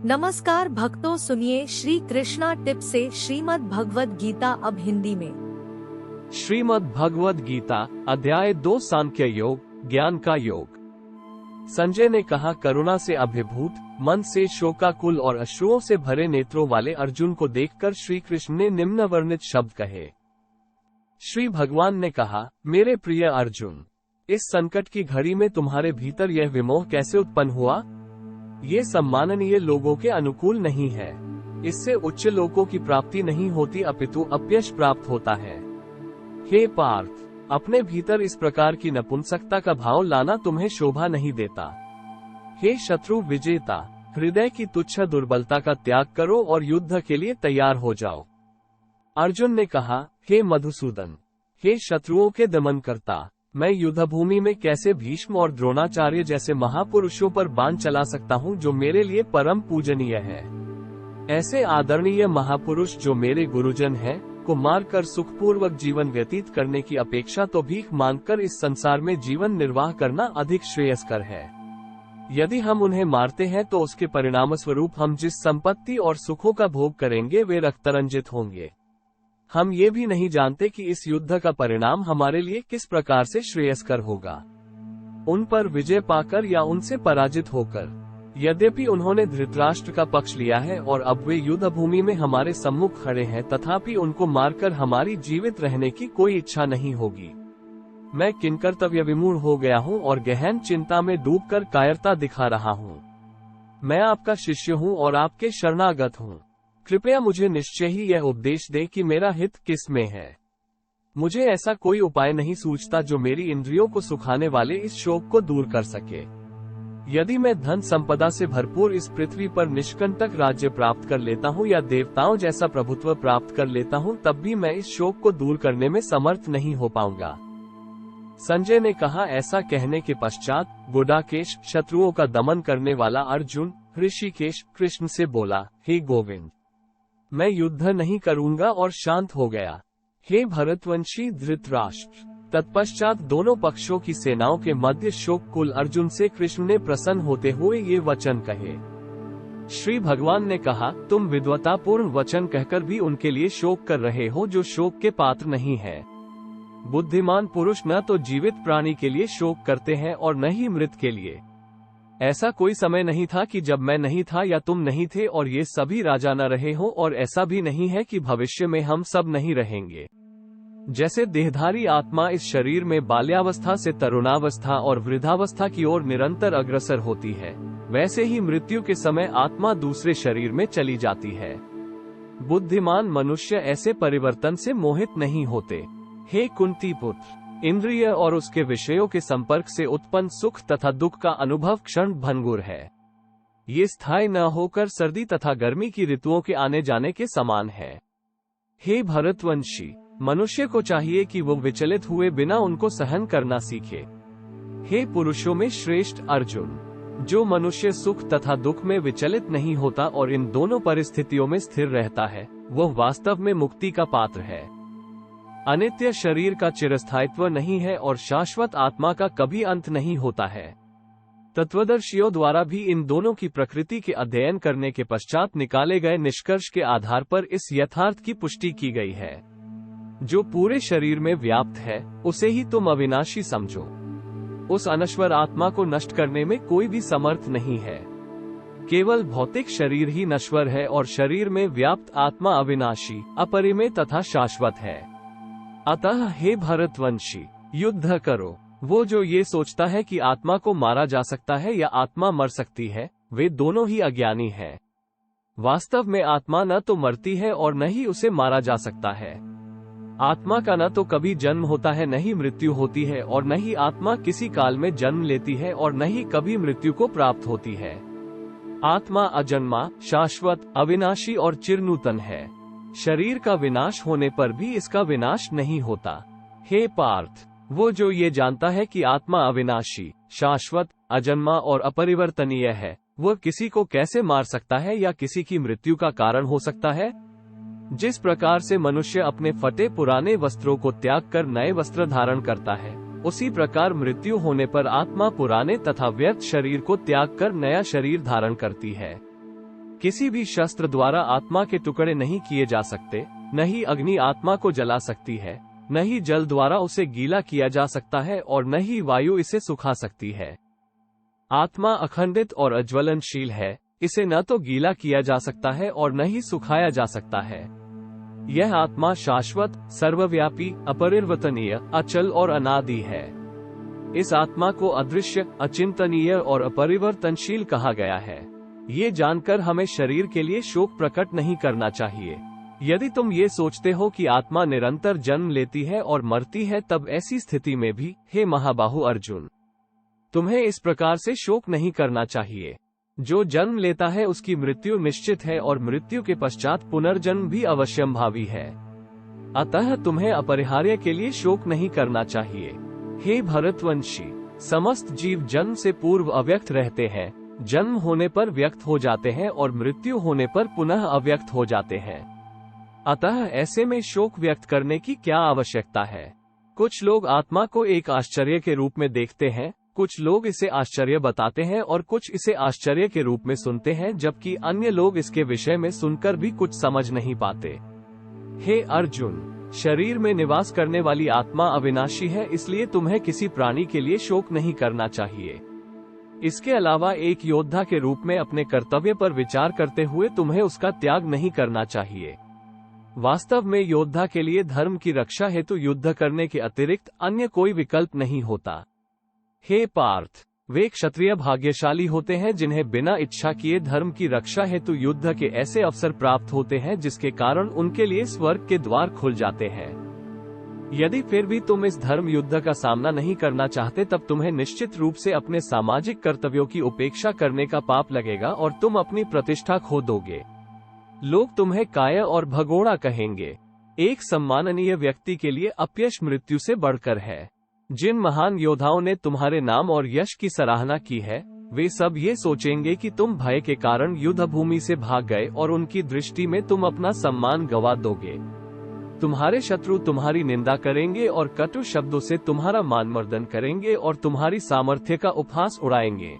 नमस्कार भक्तों, सुनिए श्री कृष्णा टिप से श्रीमद् भगवद गीता अब हिंदी में। श्रीमद् भगवद गीता अध्याय 2 सांख्य योग, ज्ञान का योग। संजय ने कहा, करुणा से अभिभूत मन से शोकाकुल और अश्रुओं से भरे नेत्रों वाले अर्जुन को देखकर श्री कृष्ण ने निम्न वर्णित शब्द कहे। श्री भगवान ने कहा, मेरे प्रिय अर्जुन, इस संकट की घड़ी में तुम्हारे भीतर यह विमोह कैसे उत्पन्न हुआ? ये सम्माननीय लोगों के अनुकूल नहीं है। इससे उच्च लोकों की प्राप्ति नहीं होती, अपितु अपयश प्राप्त होता है। हे पार्थ, अपने भीतर इस प्रकार की नपुंसकता का भाव लाना तुम्हें शोभा नहीं देता। हे शत्रु विजेता, हृदय की तुच्छ दुर्बलता का त्याग करो और युद्ध के लिए तैयार हो जाओ। अर्जुन ने कहा, हे मधुसूदन, हे शत्रुओं के दमन करता, मैं युद्धभूमि में कैसे भीष्म और द्रोणाचार्य जैसे महापुरुषों पर बाण चला सकता हूँ जो मेरे लिए परम पूजनीय है। ऐसे आदरणीय महापुरुष जो मेरे गुरुजन हैं, को मारकर सुखपूर्वक जीवन व्यतीत करने की अपेक्षा तो भीख मांगकर इस संसार में जीवन निर्वाह करना अधिक श्रेयस्कर है। यदि हम उन्हें मारते हैं तो उसके परिणाम स्वरूप हम जिस संपत्ति और सुखों का भोग करेंगे वे रक्तरंजित होंगे। हम ये भी नहीं जानते कि इस युद्ध का परिणाम हमारे लिए किस प्रकार से श्रेयस्कर होगा, उन पर विजय पाकर या उनसे पराजित होकर। यद्यपि उन्होंने धृतराष्ट्र का पक्ष लिया है और अब वे युद्ध भूमि में हमारे सम्मुख खड़े हैं, तथापि उनको मारकर हमारी जीवित रहने की कोई इच्छा नहीं होगी। मैं किंकर्तव्य विमूढ़ हो गया हूँ और गहन चिंता में डूबकर कायरता दिखा रहा हूँ। मैं आपका शिष्य हूँ और आपके शरणागत हूँ। कृपया मुझे निश्चय ही यह उपदेश दे कि मेरा हित किस में है। मुझे ऐसा कोई उपाय नहीं सूझता जो मेरी इंद्रियों को सुखाने वाले इस शोक को दूर कर सके। यदि मैं धन संपदा से भरपूर इस पृथ्वी पर निष्कंटक राज्य प्राप्त कर लेता हूँ या देवताओं जैसा प्रभुत्व प्राप्त कर लेता हूँ, तब भी मैं इस शोक को दूर करने में समर्थ नहीं हो पाऊंगा। संजय ने कहा, ऐसा कहने के पश्चात गुडाकेश, शत्रुओं का दमन करने वाला अर्जुन ऋषिकेश कृष्ण से बोला, हे गोविंद, मैं युद्ध नहीं करूंगा, और शांत हो गया। हे भरतवंशी धृतराष्ट्र। तत्पश्चात दोनों पक्षों की सेनाओं के मध्य शोककुल अर्जुन से कृष्ण ने प्रसन्न होते हुए ये वचन कहे। श्री भगवान ने कहा, तुम विद्वतापूर्ण वचन कहकर भी उनके लिए शोक कर रहे हो जो शोक के पात्र नहीं है। बुद्धिमान पुरुष न तो जीवित प्राणी के लिए शोक करते हैं और न ही मृत के लिए। ऐसा कोई समय नहीं था कि जब मैं नहीं था या तुम नहीं थे और ये सभी राजा न रहे हो, और ऐसा भी नहीं है कि भविष्य में हम सब नहीं रहेंगे। जैसे देहधारी आत्मा इस शरीर में बाल्यावस्था से तरुणावस्था और वृद्धावस्था की ओर निरंतर अग्रसर होती है, वैसे ही मृत्यु के समय आत्मा दूसरे शरीर में चली जाती है। बुद्धिमान मनुष्य ऐसे परिवर्तन से मोहित नहीं होते। हे कुंती पुत्र, इंद्रिय और उसके विषयों के संपर्क से उत्पन्न सुख तथा दुख का अनुभव क्षण भंगुर है। ये स्थायी न होकर सर्दी तथा गर्मी की ऋतुओं के आने जाने के समान है। हे भरतवंशी, मनुष्य को चाहिए कि वो विचलित हुए बिना उनको सहन करना सीखे। हे पुरुषों में श्रेष्ठ अर्जुन, जो मनुष्य सुख तथा दुख में विचलित नहीं होता और इन दोनों परिस्थितियों में स्थिर रहता है, वह वास्तव में मुक्ति का पात्र है। अनित्य शरीर का चिरस्थायित्व नहीं है और शाश्वत आत्मा का कभी अंत नहीं होता है। तत्वदर्शियों द्वारा भी इन दोनों की प्रकृति के अध्ययन करने के पश्चात निकाले गए निष्कर्ष के आधार पर इस यथार्थ की पुष्टि की गई है। जो पूरे शरीर में व्याप्त है, उसे ही तुम अविनाशी समझो। उस अनश्वर आत्मा को नष्ट करने में कोई भी समर्थ नहीं है। केवल भौतिक शरीर ही नश्वर है और शरीर में व्याप्त आत्मा अविनाशी, अपरिमेय तथा शाश्वत है। अतः हे भरतवंशी, युद्ध करो। वो जो ये सोचता है कि आत्मा को मारा जा सकता है या आत्मा मर सकती है, वे दोनों ही अज्ञानी हैं। वास्तव में आत्मा न तो मरती है और न ही उसे मारा जा सकता है। आत्मा का न तो कभी जन्म होता है, न ही मृत्यु होती है, और न ही आत्मा किसी काल में जन्म लेती है और न ही कभी मृत्यु को प्राप्त होती है। आत्मा अजन्मा, शाश्वत, अविनाशी और चिरनूतन है। शरीर का विनाश होने पर भी इसका विनाश नहीं होता। हे पार्थ, वो जो ये जानता है कि आत्मा अविनाशी, शाश्वत, अजन्मा और अपरिवर्तनीय है, वह किसी को कैसे मार सकता है या किसी की मृत्यु का कारण हो सकता है? जिस प्रकार से मनुष्य अपने फटे पुराने वस्त्रों को त्याग कर नए वस्त्र धारण करता है, उसी प्रकार मृत्यु होने पर आत्मा पुराने तथा व्यर्थ शरीर को त्याग कर नया शरीर धारण करती है। किसी भी शस्त्र द्वारा आत्मा के टुकड़े नहीं किए जा सकते, न ही अग्नि आत्मा को जला सकती है, न ही जल द्वारा उसे गीला किया जा सकता है और न ही वायु इसे सुखा सकती है। आत्मा अखंडित और अज्वलनशील है, इसे न तो गीला किया जा सकता है और न ही सुखाया जा सकता है। यह आत्मा शाश्वत, सर्वव्यापी, अपरिवर्तनीय, अचल और अनादि है। इस आत्मा को अदृश्य, अचिंतनीय और अपरिवर्तनशील कहा गया है। ये जानकर हमें शरीर के लिए शोक प्रकट नहीं करना चाहिए। यदि तुम ये सोचते हो कि आत्मा निरंतर जन्म लेती है और मरती है, तब ऐसी स्थिति में भी, हे महाबाहु अर्जुन, तुम्हें इस प्रकार से शोक नहीं करना चाहिए। जो जन्म लेता है उसकी मृत्यु निश्चित है और मृत्यु के पश्चात पुनर्जन्म भी अवश्यंभावी है। अतः तुम्हें अपरिहार्य के लिए शोक नहीं करना चाहिए। हे भरतवंशी, समस्त जीव जन्म से पूर्व अव्यक्त रहते हैं, जन्म होने पर व्यक्त हो जाते हैं और मृत्यु होने पर पुनः अव्यक्त हो जाते हैं। अतः ऐसे में शोक व्यक्त करने की क्या आवश्यकता है। कुछ लोग आत्मा को एक आश्चर्य के रूप में देखते हैं, कुछ लोग इसे आश्चर्य बताते हैं और कुछ इसे आश्चर्य के रूप में सुनते हैं, जबकि अन्य लोग इसके विषय में सुनकर भी कुछ समझ नहीं पाते। हे अर्जुन, शरीर में निवास करने वाली आत्मा अविनाशी है, इसलिए तुम्हें किसी प्राणी के लिए शोक नहीं करना चाहिए। इसके अलावा एक योद्धा के रूप में अपने कर्तव्य पर विचार करते हुए तुम्हें उसका त्याग नहीं करना चाहिए। वास्तव में योद्धा के लिए धर्म की रक्षा हेतु युद्ध करने के अतिरिक्त अन्य कोई विकल्प नहीं होता। हे पार्थ, वे क्षत्रिय भाग्यशाली होते हैं जिन्हें बिना इच्छा किए धर्म की रक्षा हेतु युद्ध के ऐसे अवसर प्राप्त होते हैं जिसके कारण उनके लिए स्वर्ग के द्वार खुल जाते हैं। यदि फिर भी तुम इस धर्म युद्ध का सामना नहीं करना चाहते, तब तुम्हें निश्चित रूप से अपने सामाजिक कर्तव्यों की उपेक्षा करने का पाप लगेगा और तुम अपनी प्रतिष्ठा खो दोगे। लोग तुम्हें काय और भगोड़ा कहेंगे। एक सम्माननीय व्यक्ति के लिए अपयश मृत्यु से बढ़कर है। जिन महान योद्धाओं ने तुम्हारे नाम और यश की सराहना की है, वे सब ये सोचेंगे कि तुम भय के कारण युद्ध भूमि से भाग गए और उनकी दृष्टि में तुम अपना सम्मान गंवा दोगे। तुम्हारे शत्रु तुम्हारी निंदा करेंगे और कटु शब्दों से तुम्हारा मानमर्दन करेंगे और तुम्हारी सामर्थ्य का उपहास उड़ाएंगे।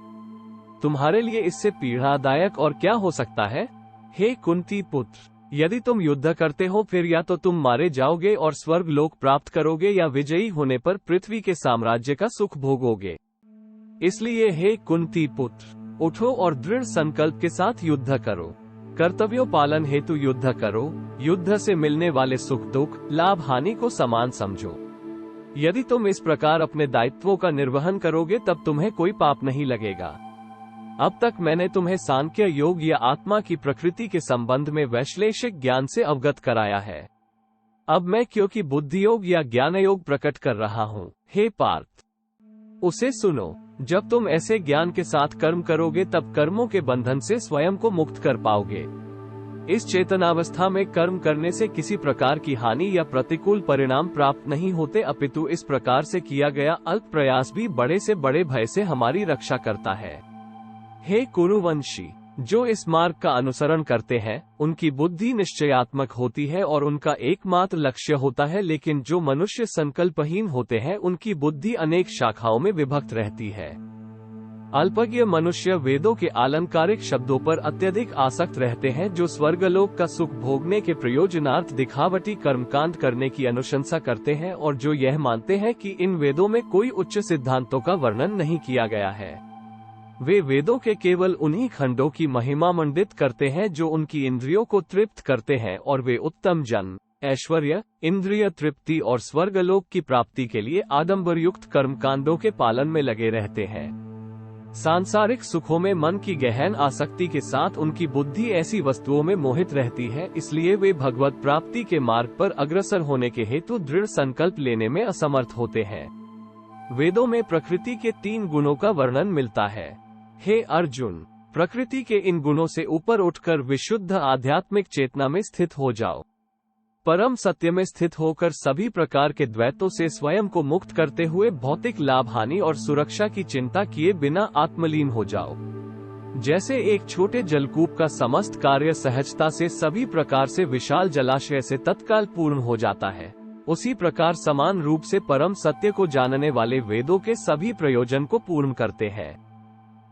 तुम्हारे लिए इससे पीड़ादायक और क्या हो सकता है। हे कुंती पुत्र, यदि तुम युद्ध करते हो, फिर या तो तुम मारे जाओगे और स्वर्ग लोक प्राप्त करोगे, या विजयी होने पर पृथ्वी के साम्राज्य का सुख भोगोगे। इसलिए हे कुंती पुत्र, उठो और दृढ़ संकल्प के साथ युद्ध करो। कर्तव्यों पालन हेतु युद्ध करो। युद्ध से मिलने वाले सुख दुख, लाभ हानि को समान समझो। यदि तुम इस प्रकार अपने दायित्वों का निर्वहन करोगे, तब तुम्हें कोई पाप नहीं लगेगा। अब तक मैंने तुम्हें सांख्य योग या आत्मा की प्रकृति के संबंध में वैश्लेषिक ज्ञान से अवगत कराया है। अब मैं क्योंकि बुद्धि योग या ज्ञान योग प्रकट कर रहा हूँ, हे पार्थ, उसे सुनो। जब तुम ऐसे ज्ञान के साथ कर्म करोगे, तब कर्मों के बंधन से स्वयं को मुक्त कर पाओगे। इस चेतनावस्था में कर्म करने से किसी प्रकार की हानि या प्रतिकूल परिणाम प्राप्त नहीं होते, अपितु इस प्रकार से किया गया अल्प प्रयास भी बड़े से बड़े भय से हमारी रक्षा करता है। हे कुरुवंशी, जो इस मार्ग का अनुसरण करते हैं, उनकी बुद्धि निश्चयात्मक होती है और उनका एकमात्र लक्ष्य होता है, लेकिन जो मनुष्य संकल्पहीन होते हैं, उनकी बुद्धि अनेक शाखाओं में विभक्त रहती है। अल्पज्ञ मनुष्य वेदों के आलंकारिक शब्दों पर अत्यधिक आसक्त रहते हैं, जो स्वर्गलोक का सुख भोगने के प्रयोजनार्थ दिखावटी कर्मकांड करने की अनुशंसा करते हैं और जो यह मानते हैं कि इन वेदों में कोई उच्च सिद्धांतों का वर्णन नहीं किया गया है। वे वेदों के केवल उन्हीं खंडों की महिमा मंडित करते हैं जो उनकी इंद्रियों को तृप्त करते हैं, और वे उत्तम जन्म, ऐश्वर्य, इंद्रिय तृप्ति और स्वर्गलोक की प्राप्ति के लिए आडंबरयुक्त कर्मकांडों के पालन में लगे रहते हैं। सांसारिक सुखों में मन की गहन आसक्ति के साथ उनकी बुद्धि ऐसी वस्तुओं में मोहित रहती है, इसलिए वे भगवत प्राप्ति के मार्ग पर अग्रसर होने के हेतु दृढ़ संकल्प लेने में असमर्थ होते हैं। वेदों में प्रकृति के 3 गुणों का वर्णन मिलता है। हे अर्जुन, प्रकृति के इन गुणों से ऊपर उठकर विशुद्ध आध्यात्मिक चेतना में स्थित हो जाओ। परम सत्य में स्थित होकर सभी प्रकार के द्वैतों से स्वयं को मुक्त करते हुए भौतिक लाभ हानि और सुरक्षा की चिंता किए बिना आत्मलीन हो जाओ। जैसे एक छोटे जलकूप का समस्त कार्य सहजता से सभी प्रकार से विशाल जलाशय से तत्काल पूर्ण हो जाता है, उसी प्रकार समान रूप से परम सत्य को जानने वाले वेदों के सभी प्रयोजन को पूर्ण करते हैं।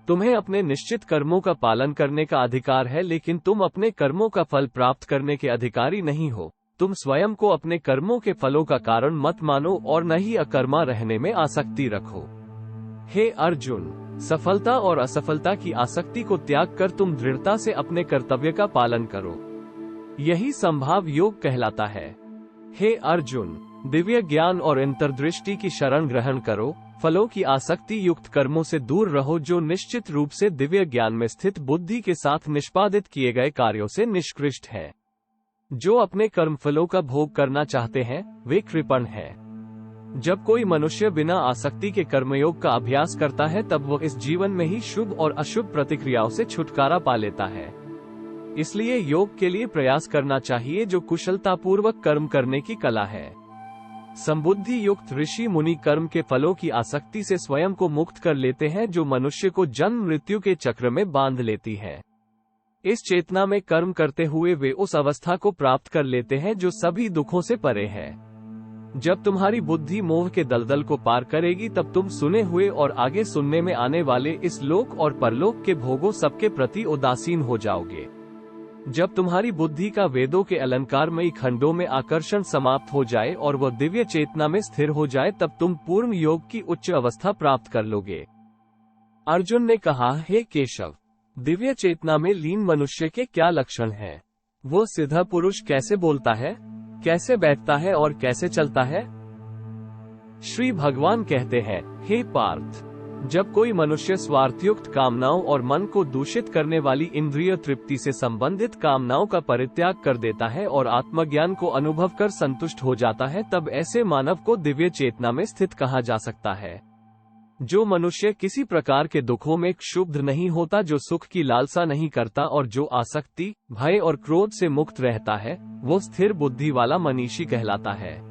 तुम्हें अपने निश्चित कर्मों का पालन करने का अधिकार है, लेकिन तुम अपने कर्मों का फल प्राप्त करने के अधिकारी नहीं हो। तुम स्वयं को अपने कर्मों के फलों का कारण मत मानो और न ही अकर्मा रहने में आसक्ति रखो। हे अर्जुन, सफलता और असफलता की आसक्ति को त्याग कर तुम दृढ़ता से अपने कर्तव्य का पालन करो। यही संभाव योग कहलाता है। हे अर्जुन, दिव्य ज्ञान और अंतर्दृष्टि की शरण ग्रहण करो। फलों की आसक्ति युक्त कर्मों से दूर रहो, जो निश्चित रूप से दिव्य ज्ञान में स्थित बुद्धि के साथ निष्पादित किए गए कार्यों से निष्कृष्ट है। जो अपने कर्म फलों का भोग करना चाहते हैं वे कृपण हैं। जब कोई मनुष्य बिना आसक्ति के कर्मयोग का अभ्यास करता है तब वह इस जीवन में ही शुभ और अशुभ प्रतिक्रियाओं से छुटकारा पा लेता है। इसलिए योग के लिए प्रयास करना चाहिए, जो कुशलतापूर्वक कर्म करने की कला है। संबुद्धि युक्त ऋषि मुनि कर्म के फलों की आसक्ति से स्वयं को मुक्त कर लेते हैं, जो मनुष्य को जन्म मृत्यु के चक्र में बांध लेती है। इस चेतना में कर्म करते हुए वे उस अवस्था को प्राप्त कर लेते हैं जो सभी दुखों से परे है। जब तुम्हारी बुद्धि मोह के दलदल को पार करेगी तब तुम सुने हुए और आगे सुनने में आने वाले इस लोक और परलोक के भोगों सबके प्रति उदासीन हो जाओगे। जब तुम्हारी बुद्धि का वेदों के अलंकारमयी खंडों में आकर्षण समाप्त हो जाए और वह दिव्य चेतना में स्थिर हो जाए तब तुम पूर्ण योग की उच्च अवस्था प्राप्त कर लोगे। अर्जुन ने कहा, हे केशव, दिव्य चेतना में लीन मनुष्य के क्या लक्षण हैं? वो सिद्ध पुरुष कैसे बोलता है, कैसे बैठता है और कैसे चलता है? श्री भगवान कहते हैं, हे पार्थ, जब कोई मनुष्य स्वार्थयुक्त कामनाओं और मन को दूषित करने वाली इंद्रिय तृप्ति से संबंधित कामनाओं का परित्याग कर देता है और आत्मज्ञान को अनुभव कर संतुष्ट हो जाता है, तब ऐसे मानव को दिव्य चेतना में स्थित कहा जा सकता है। जो मनुष्य किसी प्रकार के दुखों में क्षुब्ध नहीं होता, जो सुख की लालसा नहीं करता और जो आसक्ति, भय और क्रोध से मुक्त रहता है, वो स्थिर बुद्धि वाला मनीषी कहलाता है।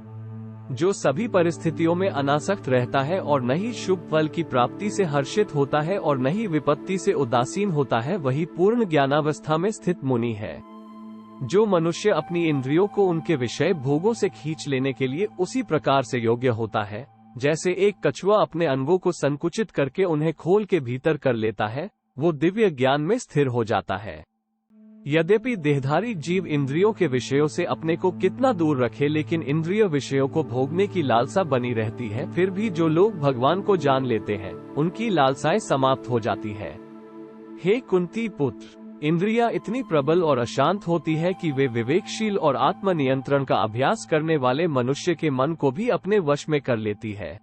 जो सभी परिस्थितियों में अनासक्त रहता है और न ही शुभ फल की प्राप्ति से हर्षित होता है और न ही विपत्ति से उदासीन होता है, वही पूर्ण ज्ञानावस्था में स्थित मुनि है। जो मनुष्य अपनी इंद्रियों को उनके विषय भोगों से खींच लेने के लिए उसी प्रकार से योग्य होता है जैसे एक कछुआ अपने अंगों को संकुचित करके उन्हें खोल के भीतर कर लेता है, वो दिव्य ज्ञान में स्थिर हो जाता है। यद्यपि देहधारी जीव इंद्रियों के विषयों से अपने को कितना दूर रखे, लेकिन इंद्रिय विषयों को भोगने की लालसा बनी रहती है। फिर भी जो लोग भगवान को जान लेते हैं उनकी लालसाएं समाप्त हो जाती है। हे कुंती पुत्र, इंद्रियां इतनी प्रबल और अशांत होती है कि वे विवेकशील और आत्मनियंत्रण का अभ्यास करने वाले मनुष्य के मन को भी अपने वश में कर लेती है।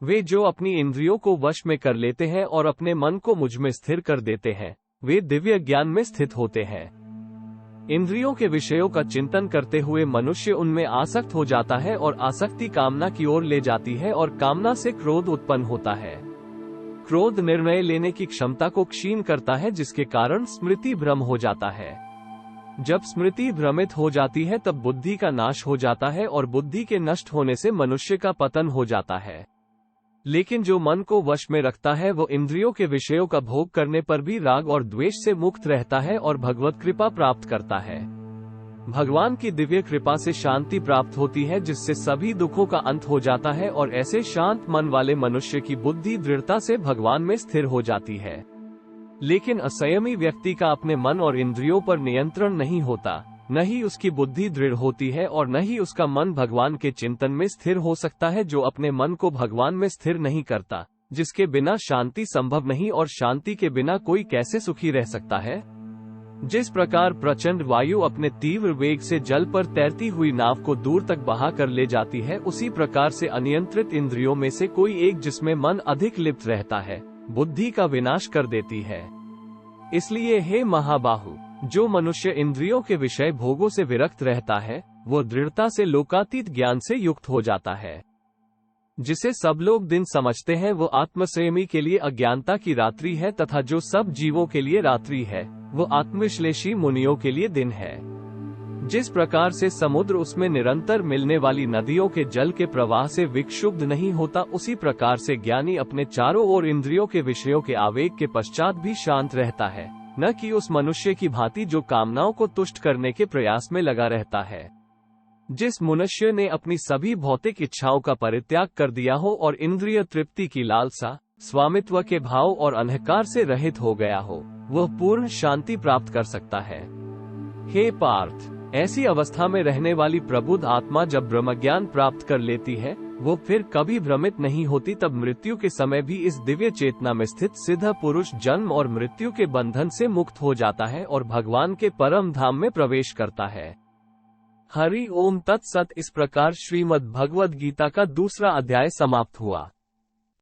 वे जो अपनी इंद्रियों को वश में कर लेते हैं और अपने मन को मुझ में स्थिर कर देते हैं, वे दिव्य ज्ञान में स्थित होते हैं। इंद्रियों के विषयों का चिंतन करते हुए मनुष्य उनमें आसक्त हो जाता है और आसक्ति कामना की ओर ले जाती है और कामना से क्रोध उत्पन्न होता है। क्रोध निर्णय लेने की क्षमता को क्षीण करता है, जिसके कारण स्मृति भ्रम हो जाता है। जब स्मृति भ्रमित हो जाती है तब बुद्धि का नाश हो जाता है और बुद्धि के नष्ट होने से मनुष्य का पतन हो जाता है। लेकिन जो मन को वश में रखता है वो इंद्रियों के विषयों का भोग करने पर भी राग और द्वेष से मुक्त रहता है और भगवत कृपा प्राप्त करता है। भगवान की दिव्य कृपा से शांति प्राप्त होती है, जिससे सभी दुखों का अंत हो जाता है और ऐसे शांत मन वाले मनुष्य की बुद्धि दृढ़ता से भगवान में स्थिर हो जाती है। लेकिन असंयमी व्यक्ति का अपने मन और इंद्रियों पर नियंत्रण नहीं होता, न ही उसकी बुद्धि दृढ़ होती है और न ही उसका मन भगवान के चिंतन में स्थिर हो सकता है। जो अपने मन को भगवान में स्थिर नहीं करता, जिसके बिना शांति संभव नहीं और शांति के बिना कोई कैसे सुखी रह सकता है। जिस प्रकार प्रचंड वायु अपने तीव्र वेग से जल पर तैरती हुई नाव को दूर तक बहा कर ले जाती है, उसी प्रकार से अनियंत्रित इंद्रियों में से कोई एक जिसमें मन अधिक लिप्त रहता है, बुद्धि का विनाश कर देती है। इसलिए हे महाबाहु, जो मनुष्य इंद्रियों के विषय भोगों से विरक्त रहता है वो दृढ़ता से लोकातीत ज्ञान से युक्त हो जाता है। जिसे सब लोग दिन समझते हैं वो आत्मसंयमी के लिए अज्ञानता की रात्रि है, तथा जो सब जीवों के लिए रात्रि है वो आत्मविश्लेषी मुनियों के लिए दिन है। जिस प्रकार से समुद्र उसमें निरंतर मिलने वाली नदियों के जल के प्रवाह से विक्षुब्ध नहीं होता, उसी प्रकार से ज्ञानी अपने चारों ओर इंद्रियों के विषयों के आवेग के पश्चात भी शांत रहता है, न कि उस मनुष्य की भांति जो कामनाओं को तुष्ट करने के प्रयास में लगा रहता है। जिस मनुष्य ने अपनी सभी भौतिक इच्छाओं का परित्याग कर दिया हो और इंद्रिय तृप्ति की लालसा, स्वामित्व के भाव और अहंकार से रहित हो गया हो, वह पूर्ण शांति प्राप्त कर सकता है। हे पार्थ, ऐसी अवस्था में रहने वाली प्रबुद्ध आत्मा जब ब्रह्मज्ञान प्राप्त कर लेती है, वो फिर कभी भ्रमित नहीं होती। तब मृत्यु के समय भी इस दिव्य चेतना में स्थित सिद्ध पुरुष जन्म और मृत्यु के बंधन से मुक्त हो जाता है और भगवान के परम धाम में प्रवेश करता है। हरि ओम तत्सत। इस प्रकार श्रीमद् भगवद गीता का दूसरा अध्याय समाप्त हुआ।